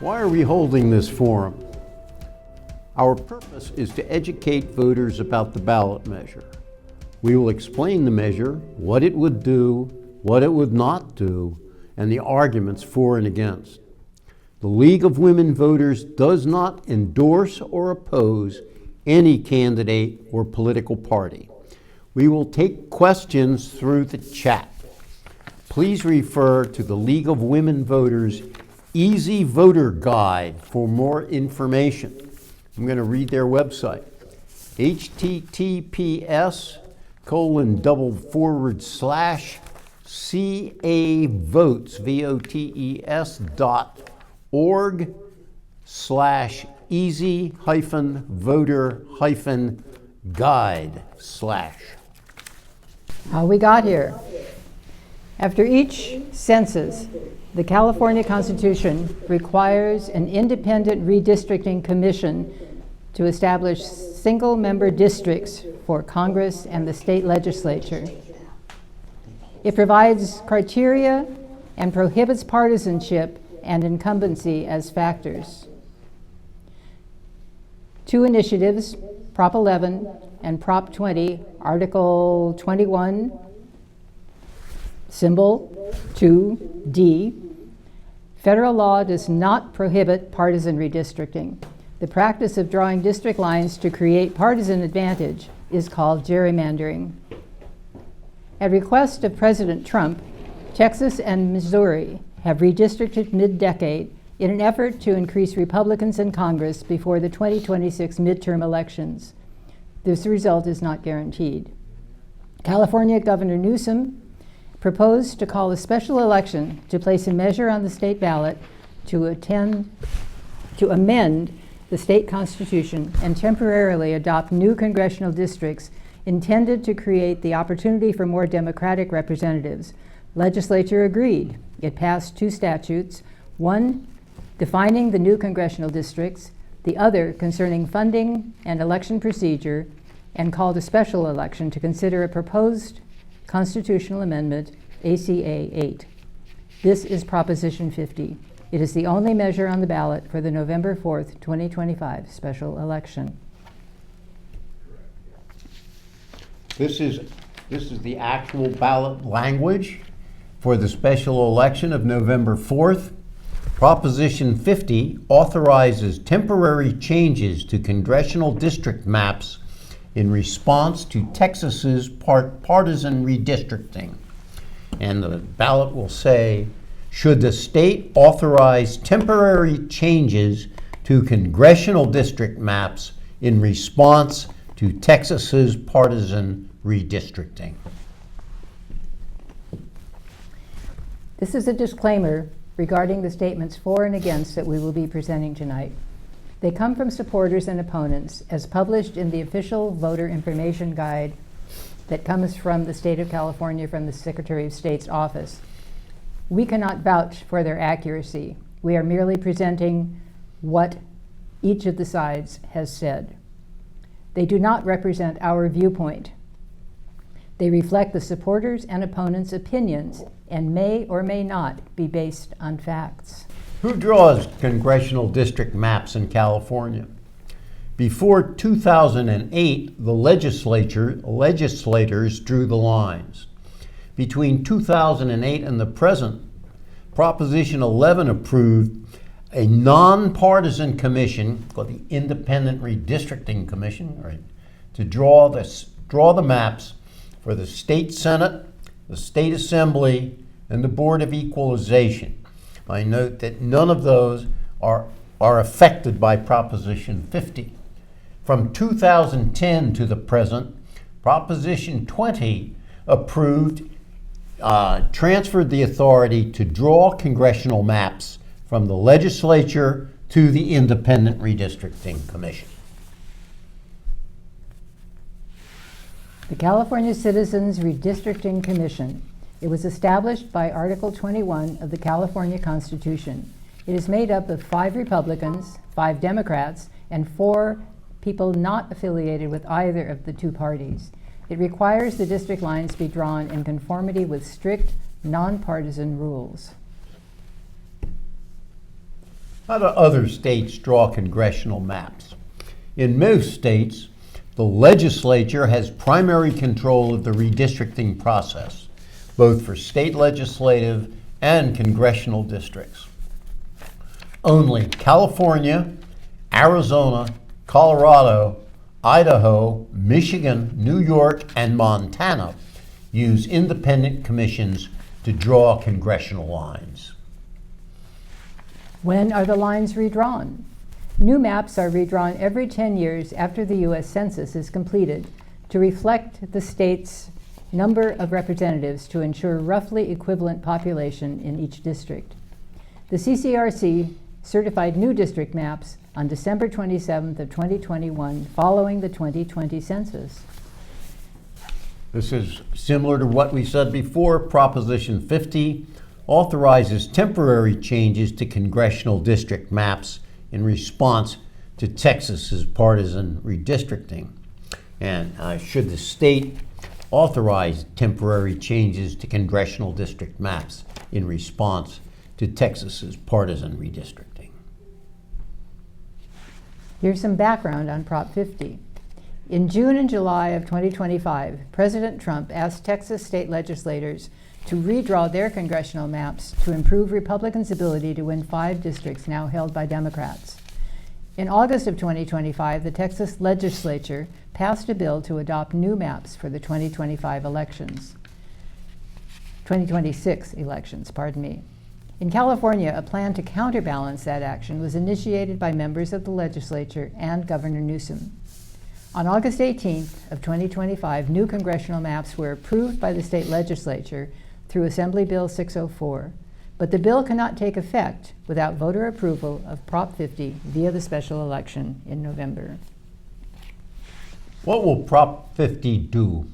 Why are we holding this forum? Our purpose is to educate voters about the ballot measure. We will explain the measure, what it would do, what it would not do, and the arguments for and against. The League of Women Voters does not endorse or oppose any candidate or political party. We will take questions through the chat. Please refer to the League of Women Voters Easy Voter Guide for more information. I'm going to read their website. https://cavotes, votes.org/easy-voter-guide/. How we got here. After each census, the California Constitution requires an independent redistricting commission to establish single-member districts for Congress and the state legislature. It provides criteria and prohibits partisanship and incumbency as factors. Two initiatives, Prop 11 and Prop 20, Article 21, Symbol 2D. Federal law does not prohibit partisan redistricting. The practice of drawing district lines to create partisan advantage is called gerrymandering. At request of President Trump, Texas and Missouri have redistricted mid-decade in an effort to increase Republicans in Congress before the 2026 midterm elections. This result is not guaranteed. California Governor Newsom proposed to call a special election to place a measure on the state ballot to amend the state constitution and temporarily adopt new congressional districts intended to create the opportunity for more Democratic representatives. Legislature agreed. It passed two statutes, one defining the new congressional districts, the other concerning funding and election procedure, and called a special election to consider a proposed constitutional amendment, ACA 8. This is Proposition 50. It is the only measure on the ballot for the November 4th, 2025 special election. This is the actual ballot language for the special election of November 4th. Proposition 50 authorizes temporary changes to congressional district maps in response to Texas's partisan redistricting. And the ballot will say, should the state authorize temporary changes to congressional district maps in response to Texas's partisan redistricting? This is a disclaimer regarding the statements for and against that we will be presenting tonight. They come from supporters and opponents as published in the official voter information guide that comes from the state of California from the Secretary of State's office. We cannot vouch for their accuracy. We are merely presenting what each of the sides has said. They do not represent our viewpoint. They reflect the supporters' and opponents' opinions and may or may not be based on facts. Who draws congressional district maps in California? Before 2008, the legislators drew the lines. Between 2008 and the present, Proposition 11 approved a nonpartisan commission called the Independent Redistricting Commission, right, to draw the maps for the state Senate, the state Assembly, and the Board of Equalization. I note that none of those are affected by Proposition 50. From 2010 to the present, Proposition 20 transferred the authority to draw congressional maps from the legislature to the Independent Redistricting Commission. The California Citizens Redistricting Commission. It was established by Article 21 of the California Constitution. It is made up of 5 Republicans, 5 Democrats, and 4 people not affiliated with either of the two parties. It requires the district lines be drawn in conformity with strict, nonpartisan rules. How do other states draw congressional maps? In most states, the legislature has primary control of the redistricting process, both for state legislative and congressional districts. Only California, Arizona, Colorado, Idaho, Michigan, New York, and Montana use independent commissions to draw congressional lines. When are the lines redrawn? New maps are redrawn every 10 years after the U.S. Census is completed to reflect the state's number of representatives to ensure roughly equivalent population in each district. The CCRC certified new district maps on December 27th of 2021 following the 2020 census. This is similar to what we said before. Proposition 50 authorizes temporary changes to congressional district maps in response to Texas's partisan redistricting. And should the state authorize temporary changes to congressional district maps in response to Texas's partisan redistricting? Here's some background on Prop 50. In June and July of 2025, President Trump asked Texas state legislators to redraw their congressional maps to improve Republicans' ability to win 5 districts now held by Democrats. In August of 2025, the Texas legislature passed a bill to adopt new maps for the 2026 elections. In California, a plan to counterbalance that action was initiated by members of the legislature and Governor Newsom. On August 18th of 2025, new congressional maps were approved by the state legislature through Assembly Bill 604, but the bill cannot take effect without voter approval of Prop 50 via the special election in November. What will Prop 50 do?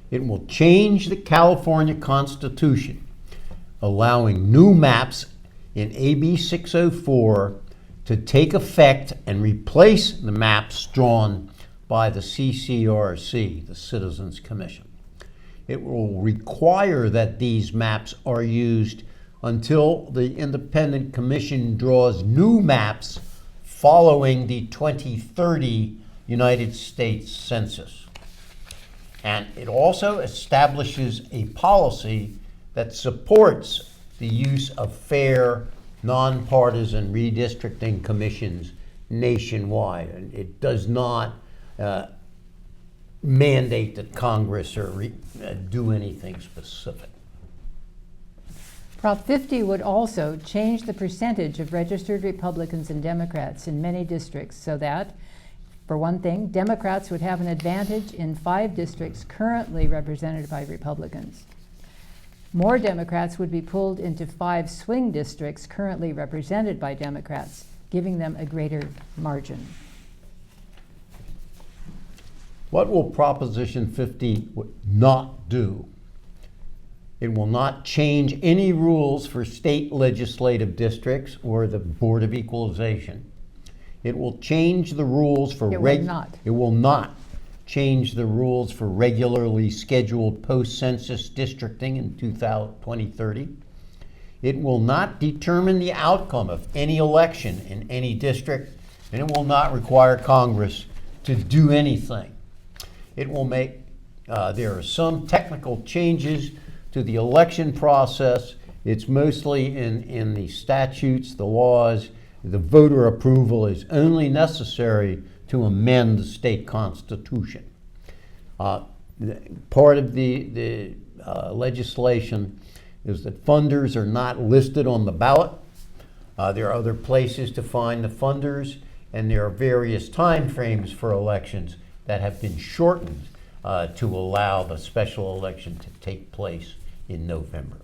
It will change the California Constitution, allowing new maps in AB 604 to take effect and replace the maps drawn by the CCRC, the Citizens Commission. It will require that these maps are used until the Independent Commission draws new maps following the 2030 United States Census. And it also establishes a policy that supports the use of fair, nonpartisan redistricting commissions nationwide. And it does not mandate that Congress do anything specific. Prop 50 would also change the percentage of registered Republicans and Democrats in many districts so that, for one thing, Democrats would have an advantage in 5 districts currently represented by Republicans. More Democrats would be pulled into 5 swing districts currently represented by Democrats, giving them a greater margin. What will Proposition 50 not do? It will not change any rules for state legislative districts or the Board of Equalization. It will change the rules for It will not change the rules for regularly scheduled post-census districting in 2030. It will not determine the outcome of any election in any district, and it will not require Congress to do anything. It will make, there are some technical changes to the election process. It's mostly in the statutes, the laws. The voter approval is only necessary to amend the state constitution. Part of the legislation is that funders are not listed on the ballot. There are other places to find the funders, and there are various time frames for elections that have been shortened to allow the special election to take place in November.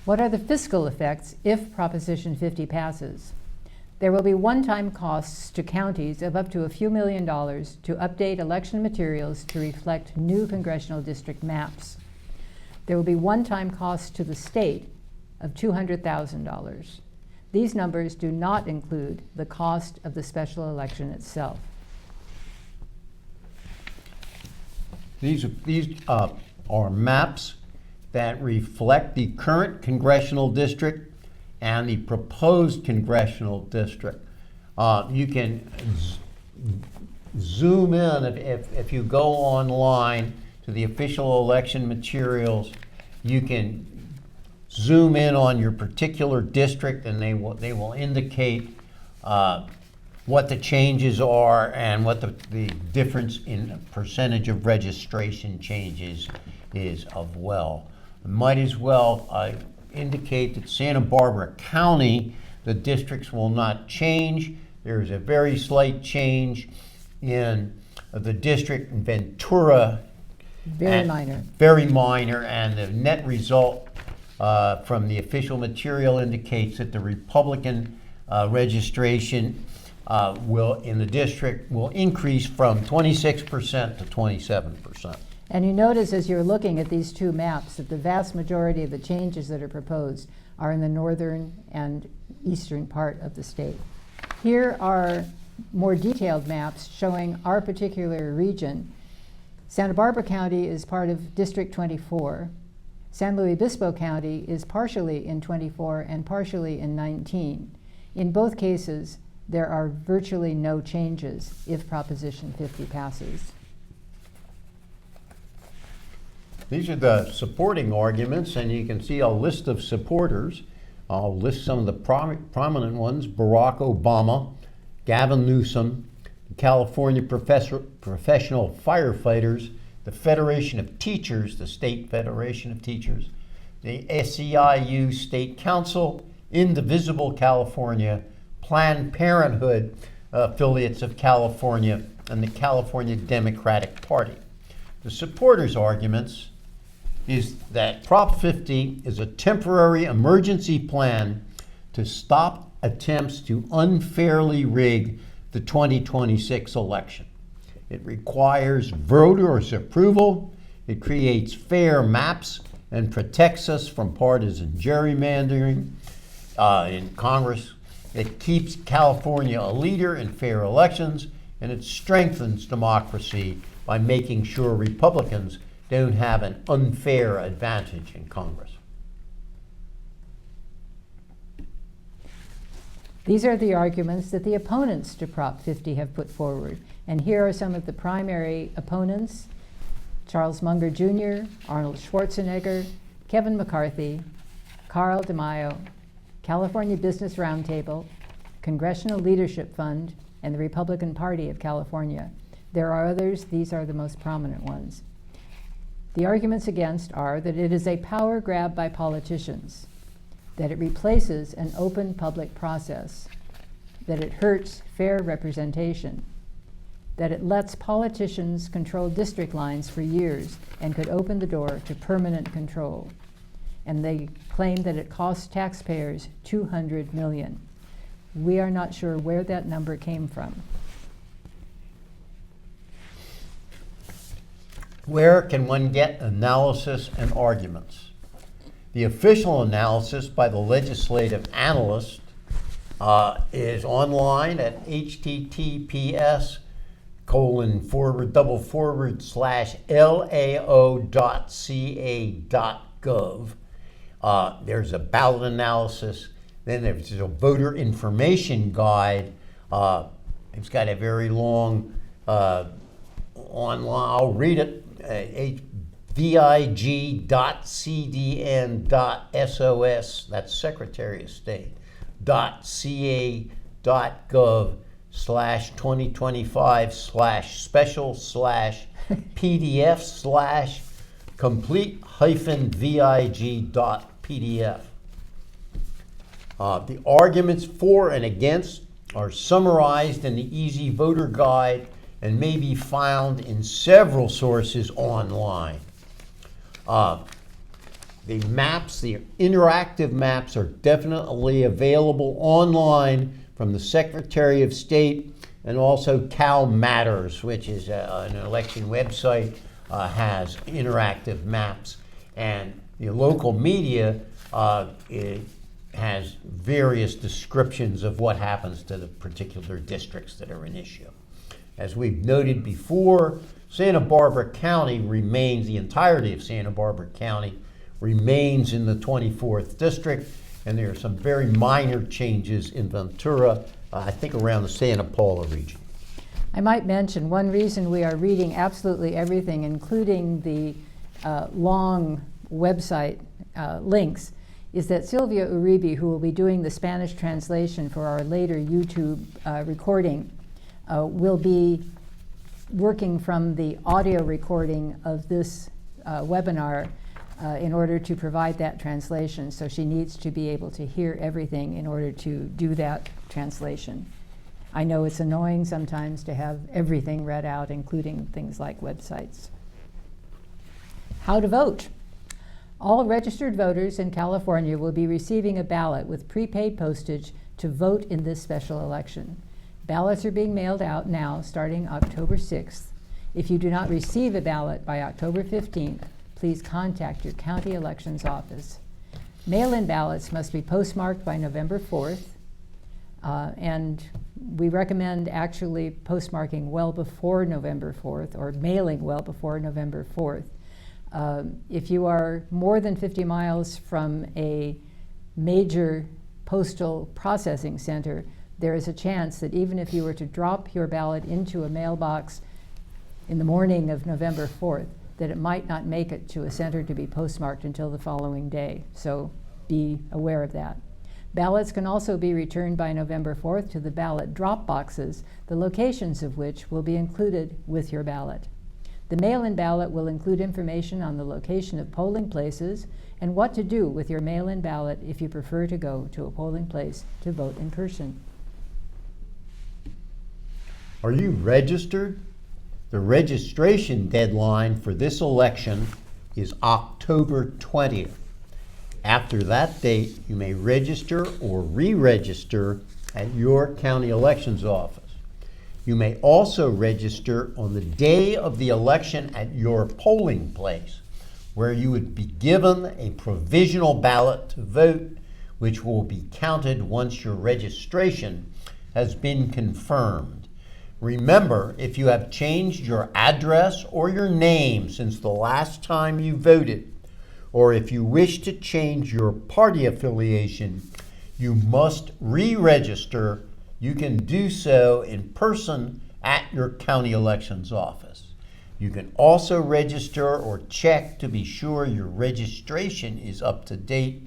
What are the fiscal effects if Proposition 50 passes? There will be one-time costs to counties of up to a few $1,000,000 to update election materials to reflect new congressional district maps. There will be one-time costs to the state of $200,000. These numbers do not include the cost of the special election itself. These are maps that reflect the current congressional district and the proposed congressional district. You can zoom in if you go online to the official election materials. You can zoom in on your particular district, and they will indicate what the changes are and what the difference in percentage of registration changes is of well. Might as well indicate that Santa Barbara County, the districts will not change. There's a very slight change in the district in Ventura. Very minor. Very minor, and the net result from the official material indicates that the Republican registration in the district will increase from 26% to 27%. And you notice as you're looking at these two maps that the vast majority of the changes that are proposed are in the northern and eastern part of the state. Here are more detailed maps showing our particular region. Santa Barbara County is part of District 24. San Luis Obispo County is partially in 24 and partially in 19. In both cases, there are virtually no changes if Proposition 50 passes. These are the supporting arguments, and you can see a list of supporters. I'll list some of the prominent ones: Barack Obama, Gavin Newsom, the California Professional Firefighters, the Federation of Teachers, the State Federation of Teachers, the SEIU State Council, Indivisible California, Planned Parenthood affiliates of California, and the California Democratic Party. The supporters' arguments is that Prop 50 is a temporary emergency plan to stop attempts to unfairly rig the 2026 election. It requires voters' approval, it creates fair maps, and protects us from partisan gerrymandering in Congress. It keeps California a leader in fair elections, and it strengthens democracy by making sure Republicans don't have an unfair advantage in Congress. These are the arguments that the opponents to Prop 50 have put forward. And here are some of the primary opponents: Charles Munger Jr., Arnold Schwarzenegger, Kevin McCarthy, Carl DeMaio, California Business Roundtable, Congressional Leadership Fund, and the Republican Party of California. There are others. These are the most prominent ones. The arguments against are that it is a power grab by politicians, that it replaces an open public process, that it hurts fair representation, that it lets politicians control district lines for years and could open the door to permanent control. And they claim that it costs taxpayers $200 million. We are not sure where that number came from. Where can one get analysis and arguments? The official analysis by the legislative analyst is online at https://lao.ca.gov. There's a ballot analysis. Then there's a voter information guide. It's got a very long online. I'll read it. vig.cdn.sos, that's Secretary of State, .ca.gov/2025/special/PDF/complete-vig.pdf. The arguments for and against are summarized in the Easy Voter Guide and may be found in several sources online. The maps, the interactive maps, are definitely available online from the Secretary of State, and also Cal Matters, which is an election website, has interactive maps. And the local media has various descriptions of what happens to the particular districts that are an issue. As we've noted before, Santa Barbara County remains, the entirety of Santa Barbara County remains in the 24th district, and there are some very minor changes in Ventura, I think around the Santa Paula region. I might mention one reason we are reading absolutely everything, including the long website links, is that Sylvia Uribe, who will be doing the Spanish translation for our later YouTube recording, will be working from the audio recording of this webinar in order to provide that translation. So she needs to be able to hear everything in order to do that translation. I know it's annoying sometimes to have everything read out, including things like websites. How to vote. All registered voters in California will be receiving a ballot with prepaid postage to vote in this special election. Ballots are being mailed out now starting October 6th. If you do not receive a ballot by October 15th, please contact your county elections office. Mail-in ballots must be postmarked by November 4th, and we recommend actually postmarking well before November 4th or mailing well before November 4th. If you are more than 50 miles from a major postal processing center, there is a chance that even if you were to drop your ballot into a mailbox in the morning of November 4th, that it might not make it to a center to be postmarked until the following day. So be aware of that. Ballots can also be returned by November 4th to the ballot drop boxes, the locations of which will be included with your ballot. The mail-in ballot will include information on the location of polling places and what to do with your mail-in ballot if you prefer to go to a polling place to vote in person. Are you registered? The registration deadline for this election is October 20th. After that date, you may register or re-register at your county elections office. You may also register on the day of the election at your polling place, where you would be given a provisional ballot to vote, which will be counted once your registration has been confirmed. Remember, if you have changed your address or your name since the last time you voted, or if you wish to change your party affiliation, you must re-register. You can do so in person at your county elections office. You can also register or check to be sure your registration is up to date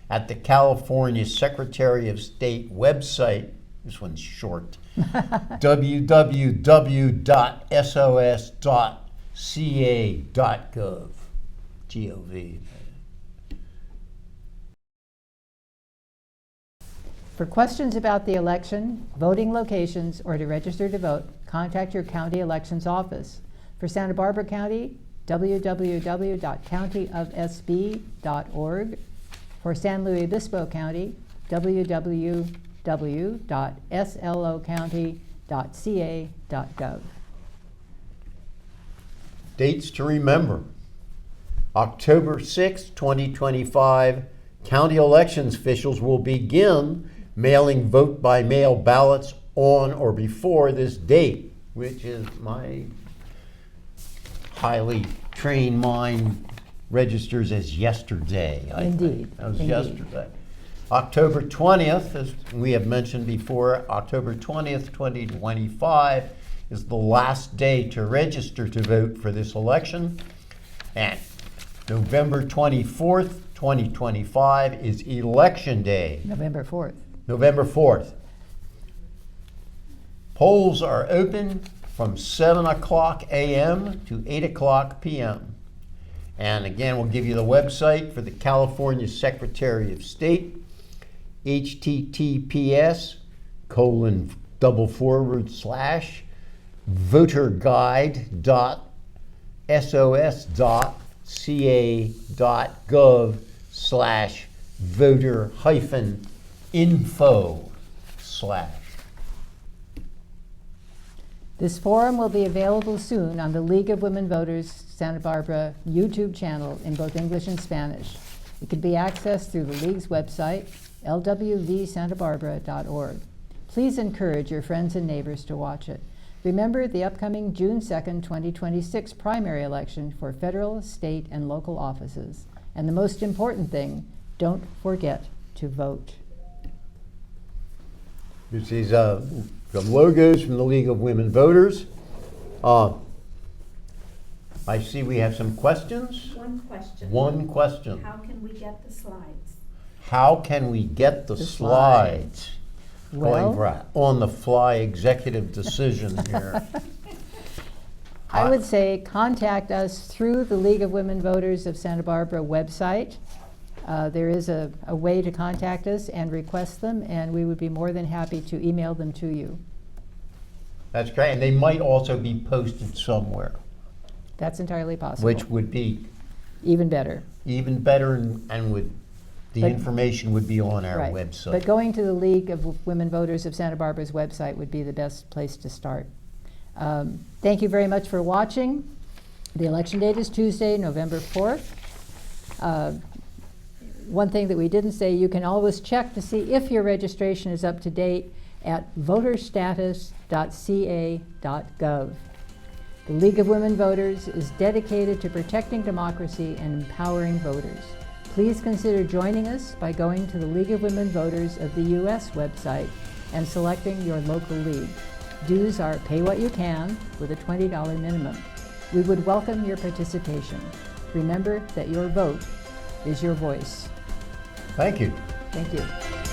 at the California Secretary of State website. This one's short. www.sos.ca.gov. G-O-V. For questions about the election, voting locations, or to register to vote, contact your county elections office. For Santa Barbara County, www.countyofsb.org. For San Luis Obispo County, www.slocounty.ca.gov. Dates to remember. October 6, 2025, county elections officials will begin mailing vote-by-mail ballots on or before this date, which is my highly trained mind registers as yesterday. Indeed. That was Indeed. yesterday. October 20th, as we have mentioned before, October 20th, 2025 is the last day to register to vote for this election. And November 24th, 2025 is Election Day. November 4th. November 4th. Polls are open from 7 o'clock a.m. to 8 o'clock p.m. And again, we'll give you the website for the California Secretary of State, https://voterguide.sos.ca.gov/voter-info/. This forum will be available soon on the League of Women Voters Santa Barbara YouTube channel in both English and Spanish. It can be accessed through the League's website, lwvsantabarbara.org. Please encourage your friends and neighbors to watch it. Remember the upcoming June 2nd, 2026 primary election for federal, state, and local offices. And the most important thing, don't forget to vote. This is some logos from the League of Women Voters. I see we have some questions. One question. One question. How can we get the slides? How can we get the slides? Well- Going for on-the-fly executive decision here. I would say contact us through the League of Women Voters of Santa Barbara website. There is a way to contact us and request them, and we would be more than happy to email them to you. That's great, and they might also be posted somewhere, That's entirely possible. which would be Even better. even better and would, the But- information would be on our Right. website. But going to the League of Women Voters of Santa Barbara's website would be the best place to start. Thank you very much for watching. The election date is Tuesday, November 4th. One thing that we didn't say, you can always check to see if your registration is up to date at voterstatus.ca.gov. The League of Women Voters is dedicated to protecting democracy and empowering voters. Please consider joining us by going to the League of Women Voters of the U.S. website and selecting your local league. Dues are pay what you can with a $20 minimum. We would welcome your participation. Remember that your vote is your voice. Thank you. Thank you.